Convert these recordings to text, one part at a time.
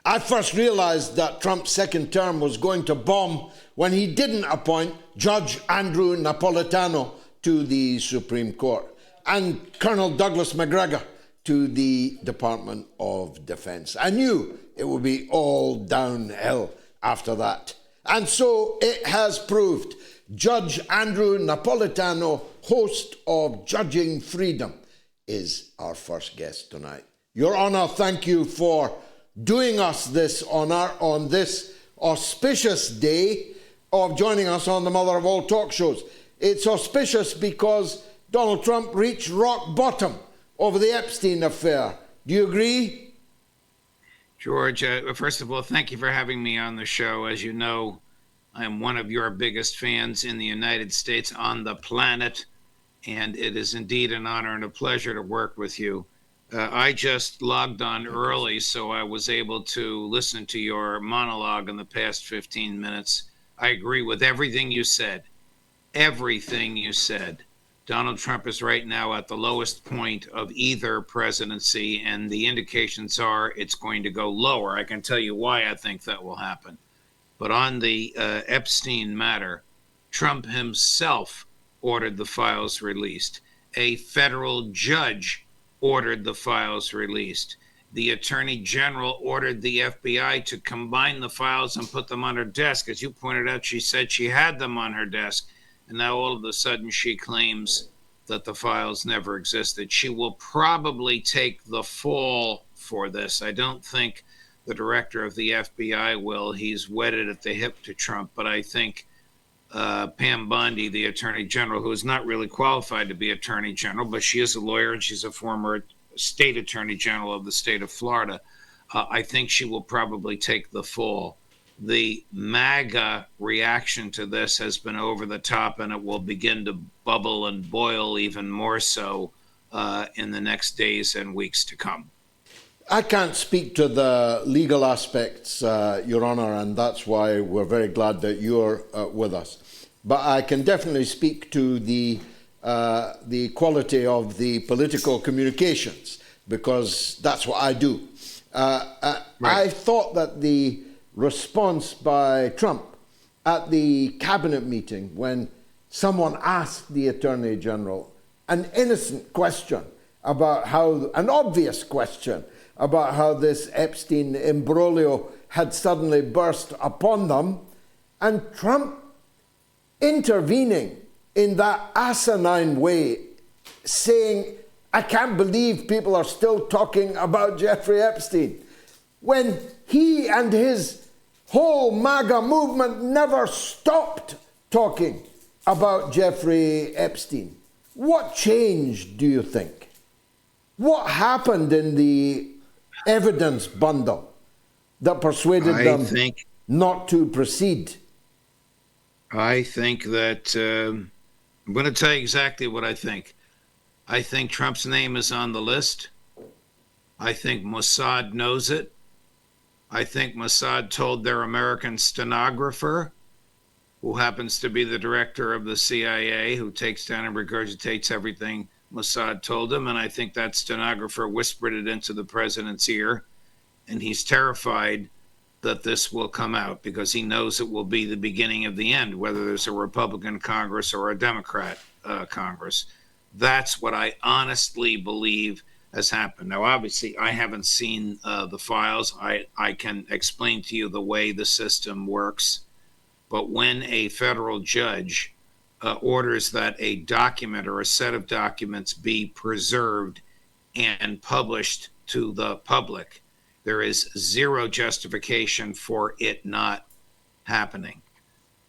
I first realized that Trump's second term was going to bomb when he didn't appoint Judge Andrew Napolitano to the Supreme Court and Colonel Douglas McGregor to the Department of Defense. I knew it would be all downhill after that. And so it has proved. Judge Andrew Napolitano, host of Judging Freedom, is our first guest tonight. Your Honor, thank you for doing us this honor on this auspicious day of joining us on the mother of all talk shows. It's auspicious because Donald Trump reached rock bottom over the Epstein affair. Do you agree? George, first of all, thank you for having me on the show. As you know, I am one of your biggest fans in the United States, on the planet, and it is indeed an honor and a pleasure to work with you. I just logged on early, so I was able to listen to your monologue in the past 15 minutes. I agree with everything you said. Everything you said. Donald Trump is right now at the lowest point of either presidency, and the indications are it's going to go lower. I can tell you why I think that will happen. But on the Epstein matter, Trump himself ordered the files released. A federal judge ordered the files released. The Attorney General ordered the FBI to combine the files and put them on her desk. As you pointed out, she said she had them on her desk. And now all of a sudden she claims that the files never existed. She will probably take the fall for this. I don't think the director of the FBI will. He's wedded at the hip to Trump. But I think Pam Bondi, the Attorney General, who is not really qualified to be Attorney General, but she is a lawyer and she's a former state Attorney General of the state of Florida, I think she will probably take the fall. The MAGA reaction to this has been over the top, and it will begin to bubble and boil even more so in the next days and weeks to come. I can't speak to the legal aspects, Your Honor, and that's why we're very glad that you're with us. But I can definitely speak to the quality of the political communications, because that's what I do. Right. I thought that the response by Trump at the cabinet meeting, when someone asked the Attorney General an innocent question about how, an obvious question about how this Epstein imbroglio had suddenly burst upon them, and Trump intervening in that asinine way, saying, I can't believe people are still talking about Jeffrey Epstein, when he and his whole MAGA movement never stopped talking about Jeffrey Epstein. What changed, do you think? What happened in the evidence bundle that persuaded them not to proceed? I think that I'm going to tell you exactly what I think. I think Trump's name is on the list. I think Mossad knows it. I think Mossad told their American stenographer, who happens to be the director of the CIA, who takes down and regurgitates everything Mossad told him. And I think that stenographer whispered it into the president's ear. And he's terrified that this will come out because he knows it will be the beginning of the end, whether there's a Republican Congress or a Democrat Congress. That's what I honestly believe has happened. Now, obviously, I haven't seen the files. I can explain to you the way the system works. But when a federal judge orders that a document or a set of documents be preserved and published to the public, there is zero justification for it not happening.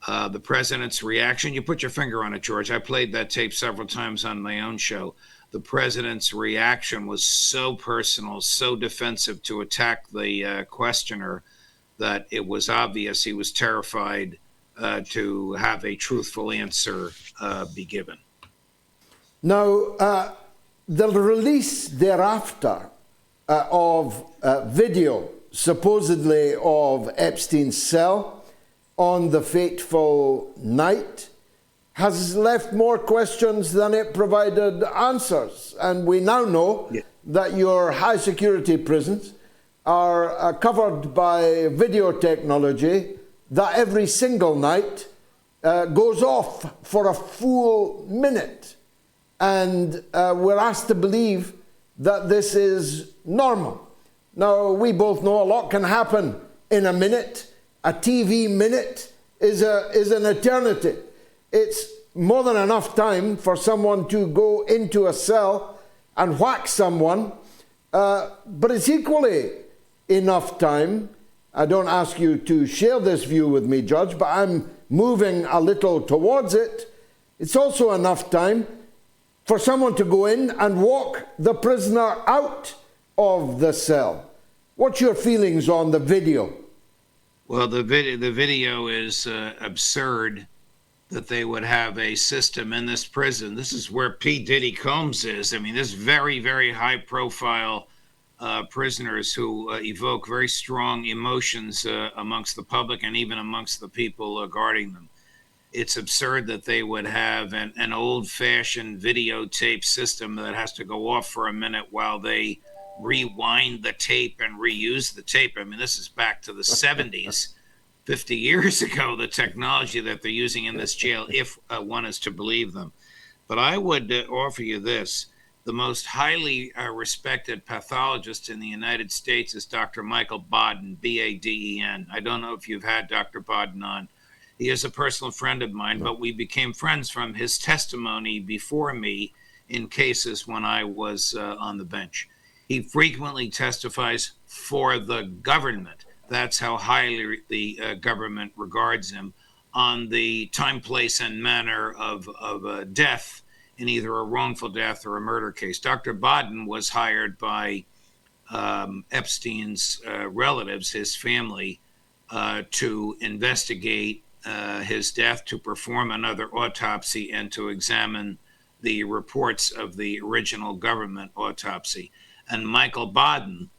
The president's reaction, you put your finger on it, George. I played that tape several times on my own show. The president's reaction was so personal, so defensive to attack the questioner that it was obvious he was terrified to have a truthful answer be given. Now, the release thereafter of video, supposedly of Epstein's cell on the fateful night, has left more questions than it provided answers. And we now know that your high security prisons are covered by video technology that every single night goes off for a full minute. And we're asked to believe that this is normal. Now, we both know a lot can happen in a minute. A TV minute is an eternity. It's more than enough time for someone to go into a cell and whack someone, but it's equally enough time. I don't ask you to share this view with me, Judge, but I'm moving a little towards it. It's also enough time for someone to go in and walk the prisoner out of the cell. What's your feelings on the video? Well, the video is absurd that they would have a system in this prison. This is where P. Diddy Combs is. I mean, this very, very high-profile prisoners who evoke very strong emotions amongst the public and even amongst the people guarding them. It's absurd that they would have an old-fashioned videotape system that has to go off for a minute while they rewind the tape and reuse the tape. I mean, this is back to the 70s, 50 years ago, the technology that they're using in this jail, if one is to believe them. But I would offer you this. The most highly respected pathologist in the United States is Dr. Michael Baden, B-A-D-E-N. I don't know if you've had Dr. Baden on. He is a personal friend of mine, but we became friends from his testimony before me in cases when I was on the bench. He frequently testifies for the government. That's how highly the government regards him on the time, place, and manner of death in either a wrongful death or a murder case. Dr. Baden was hired by Epstein's relatives, his family, to investigate his death, to perform another autopsy, and to examine the reports of the original government autopsy. And Michael Baden,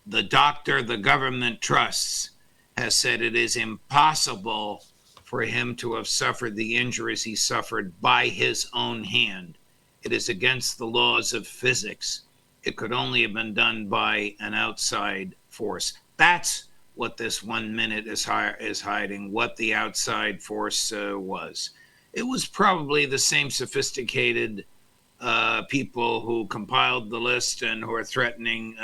the doctor the government trusts, has said it is impossible for him to have suffered the injuries he suffered by his own hand. It is against the laws of physics. It could only have been done by an outside force. That's what this 1 minute is hiding, what the outside force was. It was probably the same sophisticated people who compiled the list and who are threatening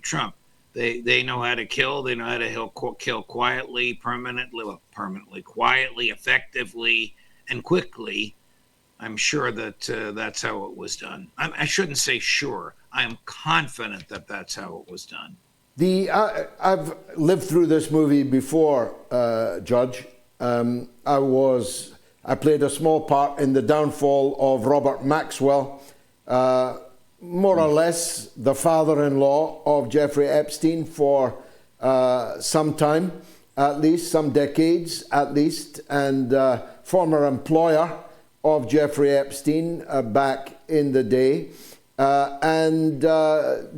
Trump. They know how to kill. They know how to kill quietly, quietly, effectively, and quickly. I'm sure that that's how it was done. I shouldn't say sure. I am confident that that's how it was done. I've lived through this movie before, Judge. I played a small part in the downfall of Robert Maxwell, more or less the father-in-law of Jeffrey Epstein for some time, at least, some decades at least, and former employer of Jeffrey Epstein back in the day. And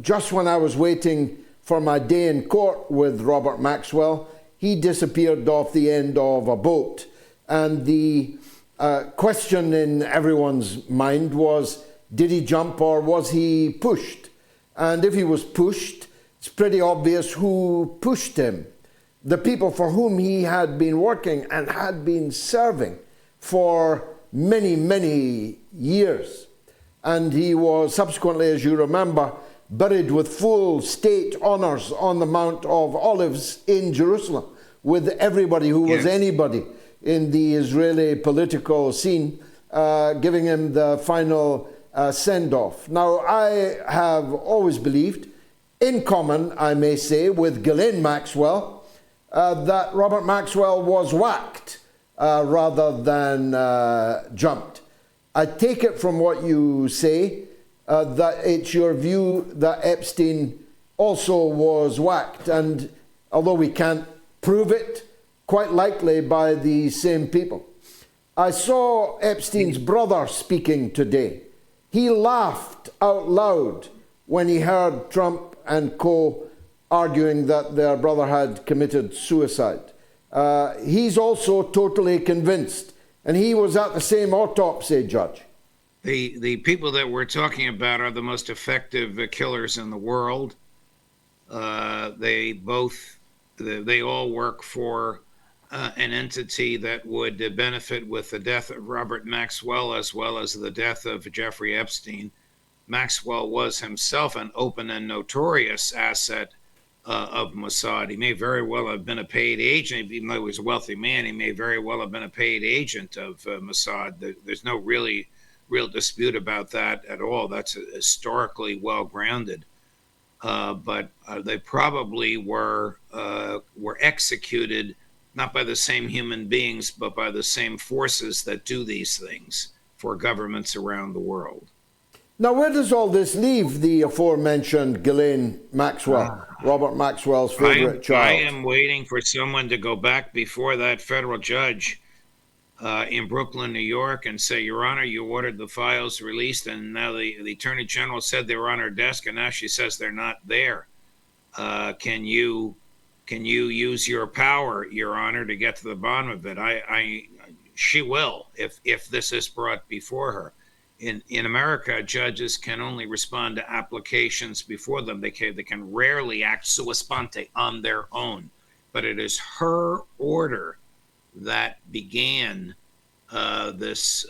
just when I was waiting for my day in court with Robert Maxwell, he disappeared off the end of a boat. And the question in everyone's mind was, did he jump or was he pushed? And if he was pushed, it's pretty obvious who pushed him. The people for whom he had been working and had been serving for many, many years. And he was subsequently, as you remember, buried with full state honors on the Mount of Olives in Jerusalem, with everybody who was anybody in the Israeli political scene, giving him the final send-off. Now, I have always believed, in common, I may say, with Ghislaine Maxwell, that Robert Maxwell was whacked rather than jumped. I take it from what you say that it's your view that Epstein also was whacked, and although we can't prove it, quite likely by the same people. I saw Epstein's brother speaking today. He laughed out loud when he heard Trump and co arguing that their brother had committed suicide. He's also totally convinced, and he was at the same autopsy, Judge. The people that we're talking about are the most effective killers in the world. They all work for an entity that would benefit with the death of Robert Maxwell as well as the death of Jeffrey Epstein. Maxwell was himself an open and notorious asset of Mossad. He may very well have been a paid agent, even though he was a wealthy man. He may very well have been a paid agent of Mossad. There's no real dispute about that at all. That's historically well grounded. But they probably were executed not by the same human beings, but by the same forces that do these things for governments around the world. Now, where does all this leave the aforementioned Ghislaine Maxwell, Robert Maxwell's favorite child? I am waiting for someone to go back before that federal judge in Brooklyn, New York, and say, Your Honor, you ordered the files released, and now the Attorney General said they were on her desk, and now she says they're not there. Can you use your power, Your Honor, to get to the bottom of it? She will if this is brought before her. In America, judges can only respond to applications before them. They can rarely act sua sponte on their own. But it is her order that began this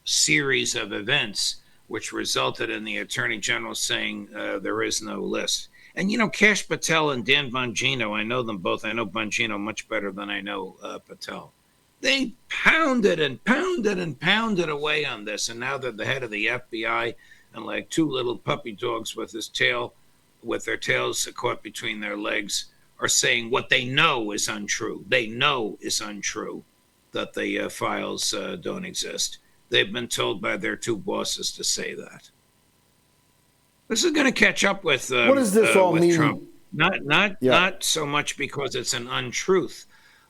series of events, which resulted in the Attorney General saying there is no list. And, Kash Patel and Dan Bongino, I know them both. I know Bongino much better than I know Patel. They pounded and pounded and pounded away on this. And now they're the head of the FBI and like two little puppy dogs with their tails caught between their legs are saying what they know is untrue. They know is untrue, that the files don't exist. They've been told by their two bosses to say that. This is going to catch up with what does this all mean? Trump. Not so much because it's an untruth,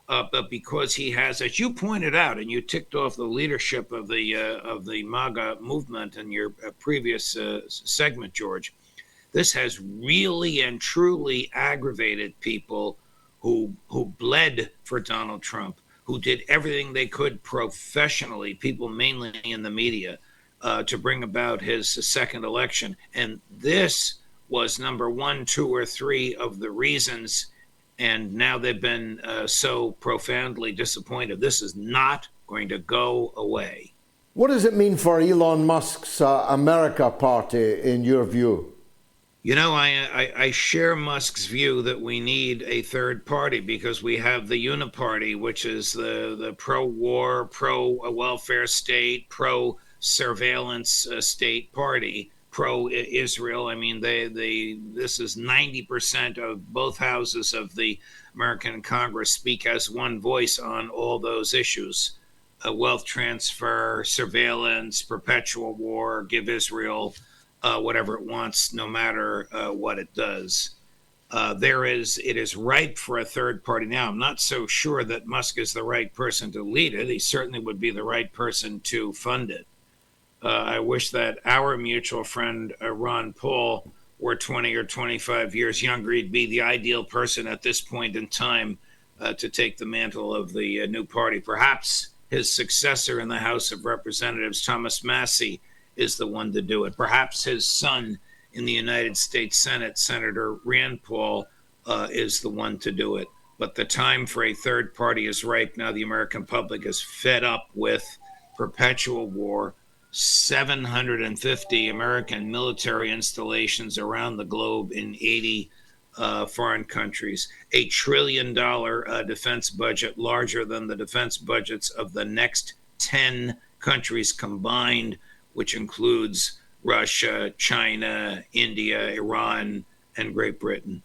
but because he has, as you pointed out, and you ticked off the leadership of the MAGA movement in your previous segment, George. This has really and truly aggravated people who bled for Donald Trump, who did everything they could professionally, people mainly in the media, to bring about his second election. And this was number 1, 2, or 3 of the reasons. And now they've been so profoundly disappointed. This is not going to go away. What does it mean for Elon Musk's America Party, in your view? I share Musk's view that we need a third party because we have the Uniparty, which is the pro-war, pro-welfare state, pro-surveillance state party, pro-Israel. I mean, this is 90% of both houses of the American Congress speak as one voice on all those issues. Wealth transfer, surveillance, perpetual war, give Israel whatever it wants, no matter what it does. It is ripe for a third party now. I'm not so sure that Musk is the right person to lead it. He certainly would be the right person to fund it. I wish that our mutual friend, Ron Paul, were 20 or 25 years younger. He'd be the ideal person at this point in time to take the mantle of the new party. Perhaps his successor in the House of Representatives, Thomas Massie, is the one to do it. Perhaps his son in the United States Senate, Senator Rand Paul, is the one to do it. But the time for a third party is ripe. Now the American public is fed up with perpetual war, 750 American military installations around the globe in 80 foreign countries, $1 trillion defense budget, larger than the defense budgets of the next 10 countries combined, which includes Russia, China, India, Iran, and Great Britain.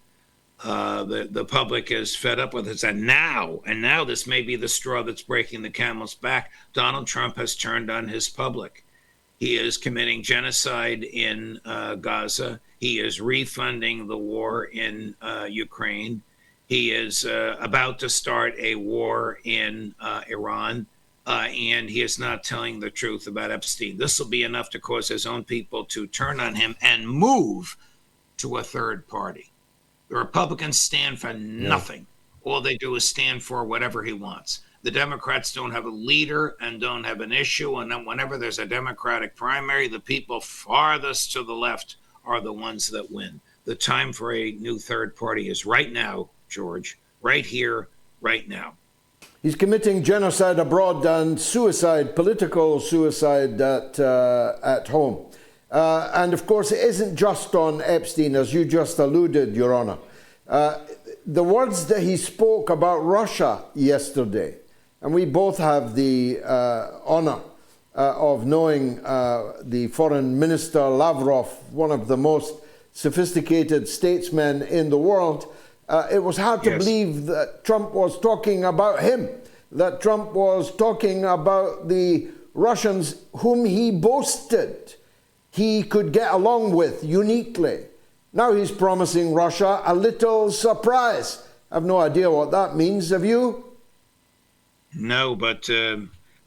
The public is fed up with this. And now this may be the straw that's breaking the camel's back. Donald Trump has turned on his public. He is committing genocide in Gaza. He is refunding the war in Ukraine. He is about to start a war in Iran. And he is not telling the truth about Epstein. This will be enough to cause his own people to turn on him and move to a third party. The Republicans stand for nothing. All they do is stand for whatever he wants. The Democrats don't have a leader and don't have an issue. And then whenever there's a Democratic primary, the people farthest to the left are the ones that win. The time for a new third party is right now, George, right here, right now. He's committing genocide abroad and suicide, political suicide at home. And of course, it isn't just on Epstein, as you just alluded, Your Honor. The words that he spoke about Russia yesterday, and we both have the honor of knowing the Foreign Minister Lavrov, one of the most sophisticated statesmen in the world. It was hard to believe that Trump was talking about him, that Trump was talking about the Russians whom he boasted he could get along with uniquely. Now he's promising Russia a little surprise. I have no idea what that means. Have you? No, but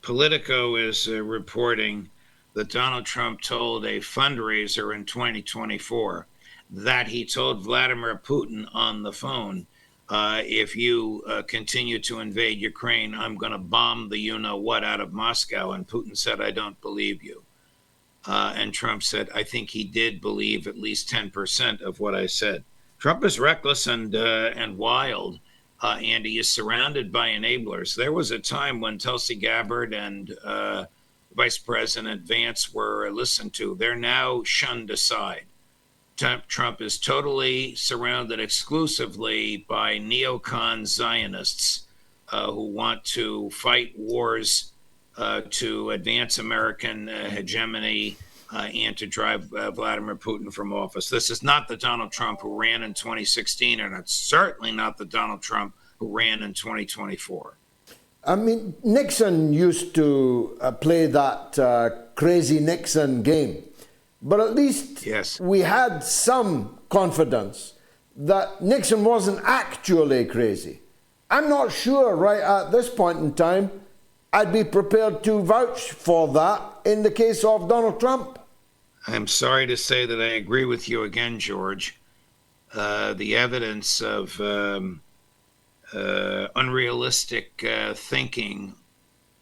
Politico is reporting that Donald Trump told a fundraiser in 2024 that he told Vladimir Putin on the phone, if you continue to invade Ukraine, I'm going to bomb the you-know-what out of Moscow. And Putin said, I don't believe you. And Trump said, I think he did believe at least 10% of what I said. Trump is reckless and wild, and he is surrounded by enablers. There was a time when Tulsi Gabbard and Vice President Vance were listened to. They're now shunned aside. Trump is totally surrounded exclusively by neocon Zionists who want to fight wars to advance American hegemony and to drive Vladimir Putin from office. This is not the Donald Trump who ran in 2016, and it's certainly not the Donald Trump who ran in 2024. I mean, Nixon used to play that crazy Nixon game. But at least we had some confidence that Nixon wasn't actually crazy. I'm not sure right at this point in time I'd be prepared to vouch for that in the case of Donald Trump. I'm sorry to say that I agree with you again, George. The evidence of unrealistic thinking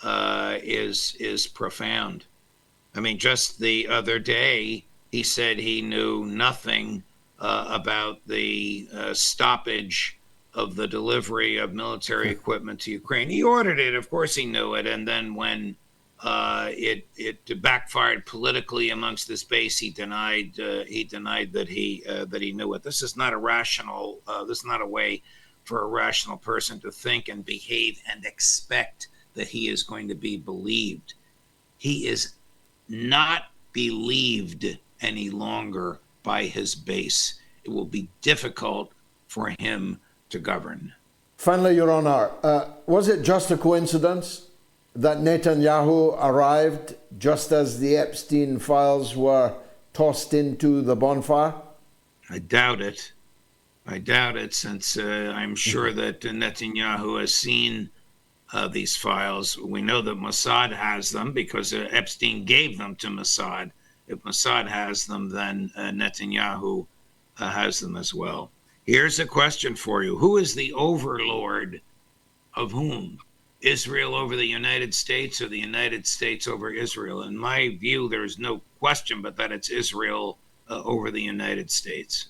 is profound. I mean, just the other day, he said he knew nothing about the stoppage of the delivery of military equipment to Ukraine. He ordered it, of course he knew it, and then when it backfired politically amongst his base, he denied that he knew it. This is not a rational. This is not a way for a rational person to think and behave and expect that he is going to be believed. He is not believed any longer by his base. It will be difficult for him to govern. Finally, Your Honor, was it just a coincidence that Netanyahu arrived just as the Epstein files were tossed into the bonfire? I doubt it. Since I'm sure that Netanyahu has seen these files. We know that Mossad has them because Epstein gave them to Mossad. If Mossad has them, then Netanyahu has them as well. Here's a question for you. Who is the overlord of whom? Israel over the United States or the United States over Israel? In my view, there is no question but that it's Israel over the United States.